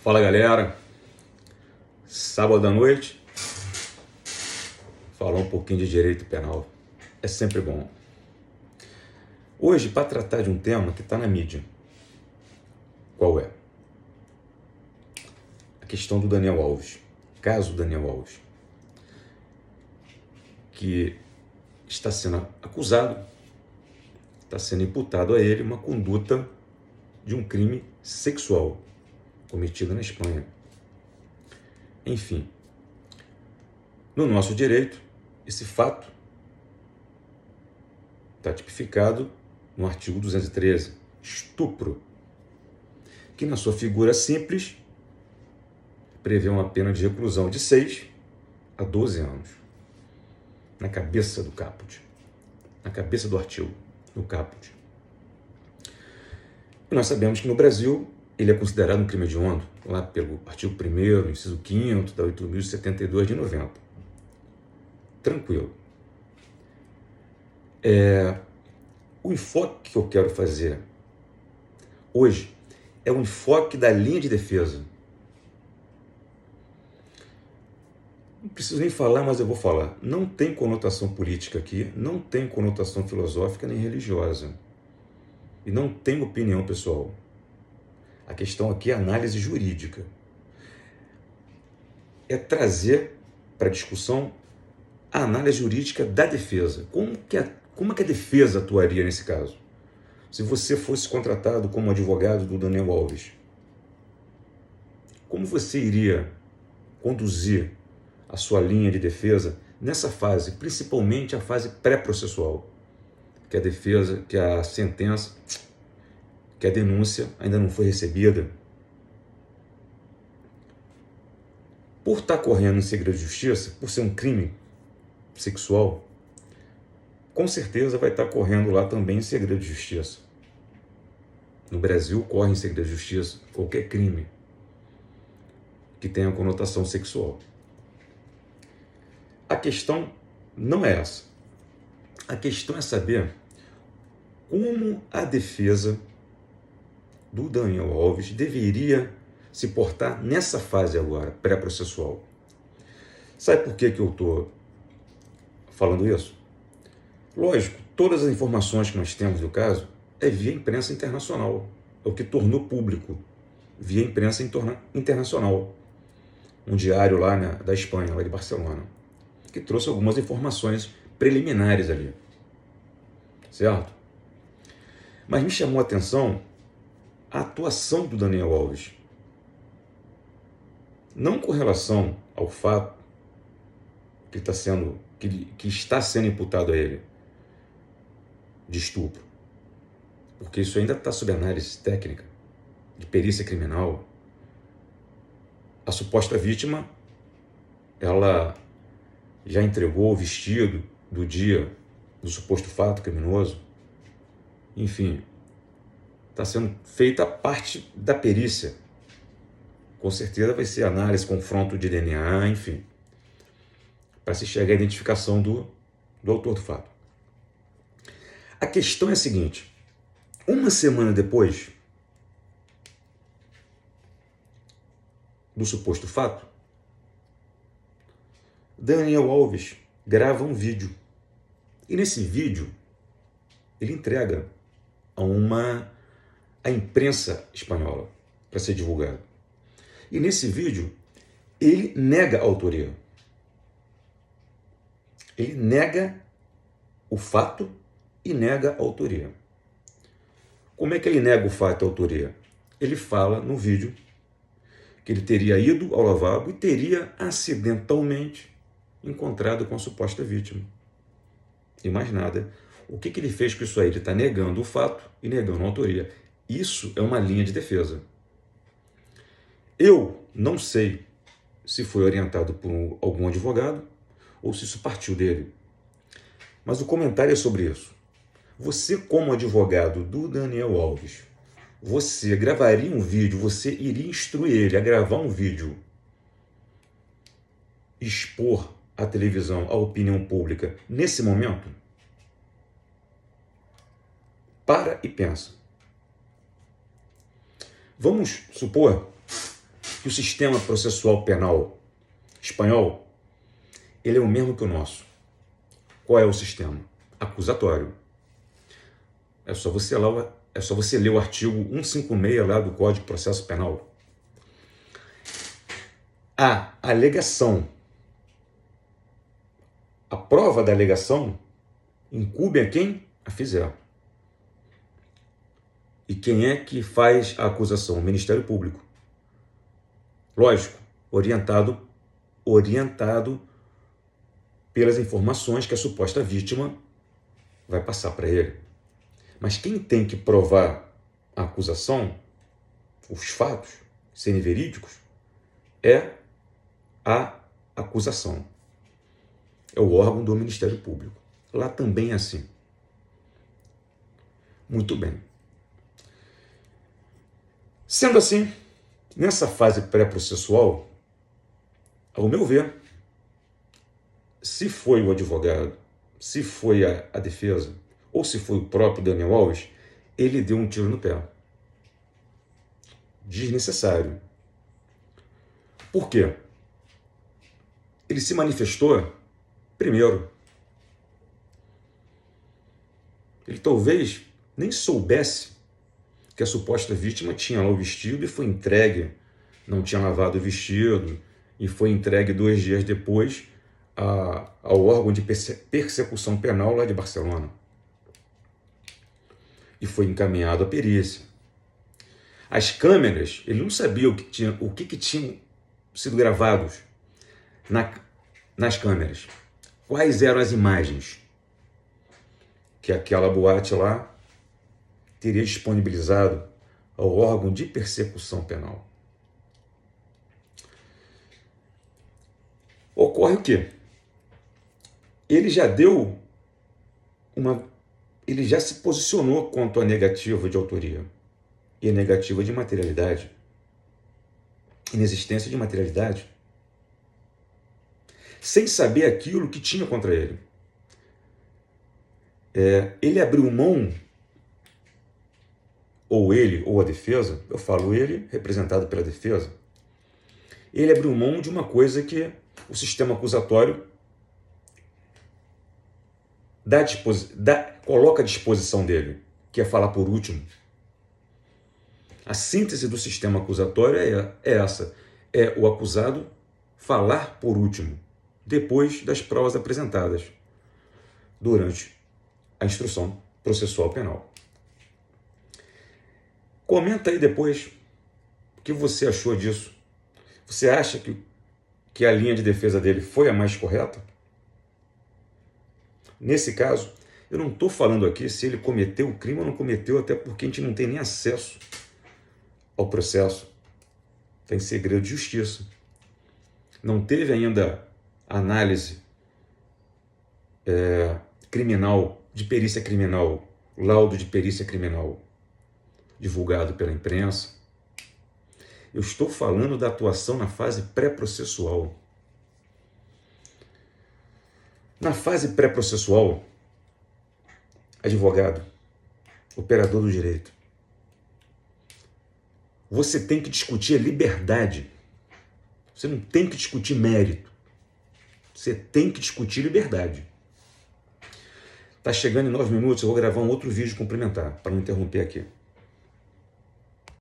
Fala galera, sábado à noite, falar um pouquinho de direito penal é sempre bom. Hoje, para tratar de um tema que está na mídia, qual é? A questão do Daniel Alves, caso Daniel Alves, que está sendo acusado, está sendo imputado a ele uma conduta de um crime sexual cometido na Espanha. Enfim, no nosso direito, esse fato está tipificado no artigo 213, estupro, que na sua figura simples prevê uma pena de reclusão de 6 a 12 anos. Na cabeça do caput, na cabeça do artigo, no caput. E nós sabemos que no Brasil ele é considerado um crime hediondo, lá pelo artigo 1º, inciso 5º da 8.072 de 90. Tranquilo. O enfoque que eu quero fazer hoje é o enfoque da linha de defesa. Não preciso nem falar, mas eu vou falar. Não tem conotação política aqui, não tem conotação filosófica nem religiosa. E não tem opinião pessoal. A questão aqui é análise jurídica. É trazer para discussão a análise jurídica da defesa. Como que a defesa atuaria nesse caso? Se você fosse contratado como advogado do Daniel Alves, como você iria conduzir a sua linha de defesa nessa fase, principalmente a fase pré-processual, que a defesa, que a sentença, que a denúncia ainda não foi recebida? Por estar correndo em segredo de justiça, por ser um crime sexual, com certeza vai estar correndo lá também em segredo de justiça. No Brasil, corre em segredo de justiça qualquer crime que tenha conotação sexual. A questão não é essa. A questão é saber como a defesa do Daniel Alves deveria se portar nessa fase agora, pré-processual. Sabe por que eu estou falando isso? Lógico, todas as informações que nós temos do caso é via imprensa internacional. É o que tornou público, via imprensa internacional. Um diário lá da Espanha, lá de Barcelona, que trouxe algumas informações preliminares ali. Certo? Mas me chamou a atenção a atuação do Daniel Alves. Não com relação ao fato que está sendo imputado a ele de estupro, porque isso ainda está sob análise técnica, de perícia criminal. A suposta vítima, ela já entregou o vestido do dia do suposto fato criminoso. Enfim, está sendo feita a parte da perícia. Com certeza vai ser análise, confronto de DNA, enfim, para se chegar à identificação do autor do fato. A questão é a seguinte: uma semana depois do suposto fato, Daniel Alves grava um vídeo. E nesse vídeo, ele entrega a imprensa espanhola para ser divulgado. E nesse vídeo, ele nega a autoria. Ele nega o fato e nega a autoria. Como é que ele nega o fato e a autoria? Ele fala no vídeo que ele teria ido ao lavabo e teria acidentalmente encontrado com a suposta vítima. E mais nada. O que ele fez com isso aí? Ele está negando o fato e negando a autoria. Isso é uma linha de defesa. Eu não sei se foi orientado por algum advogado ou se isso partiu dele. Mas o comentário é sobre isso. Você, como advogado do Daniel Alves, você gravaria um vídeo, você iria instruir ele a gravar um vídeo, expor à televisão, à opinião pública, nesse momento? Para e pensa. Vamos supor que o sistema processual penal espanhol, ele é o mesmo que o nosso. Qual é o sistema? Acusatório. É só você ler o artigo 156 lá do Código de Processo Penal. A alegação, a prova da alegação incumbe a quem a fizer. E quem é que faz a acusação? O Ministério Público. Lógico, orientado pelas informações que a suposta vítima vai passar para ele. Mas quem tem que provar a acusação, os fatos serem verídicos, é a acusação. É o órgão do Ministério Público. Lá também é assim. Muito bem. Sendo assim, nessa fase pré-processual, ao meu ver, se foi o advogado, se foi a defesa, ou se foi o próprio Daniel Alves, ele deu um tiro no pé. Desnecessário. Por quê? Ele se manifestou, primeiro, ele talvez nem soubesse que a suposta vítima tinha lá o vestido e foi entregue, não tinha lavado o vestido, e foi entregue 2 dias depois ao órgão de persecução penal lá de Barcelona. E foi encaminhado à perícia. As câmeras, ele não sabia o que tinham sido gravados nas câmeras. Quais eram as imagens que aquela boate lá teria disponibilizado ao órgão de persecução penal. Ocorre o quê? Ele já se posicionou quanto à negativa de autoria e a negativa de materialidade, inexistência de materialidade, sem saber aquilo que tinha contra ele. Ele abriu mão, ou ele, ou a defesa, eu falo ele, representado pela defesa, ele abriu mão de uma coisa que o sistema acusatório coloca à disposição dele, que é falar por último. A síntese do sistema acusatório é essa, é o acusado falar por último, depois das provas apresentadas, durante a instrução processual penal. Comenta aí depois o que você achou disso. Você acha que a linha de defesa dele foi a mais correta? Nesse caso, eu não estou falando aqui se ele cometeu o crime ou não cometeu, até porque a gente não tem nem acesso ao processo. Está em segredo de justiça. Não teve ainda análise criminal, de perícia criminal, laudo de perícia criminal, divulgado pela imprensa. Eu estou falando da atuação na fase pré-processual. Na fase pré-processual, advogado, operador do direito, você tem que discutir a liberdade. Você não tem que discutir mérito. Você tem que discutir liberdade. Está chegando em 9 minutos, eu vou gravar um outro vídeo complementar, para não interromper aqui.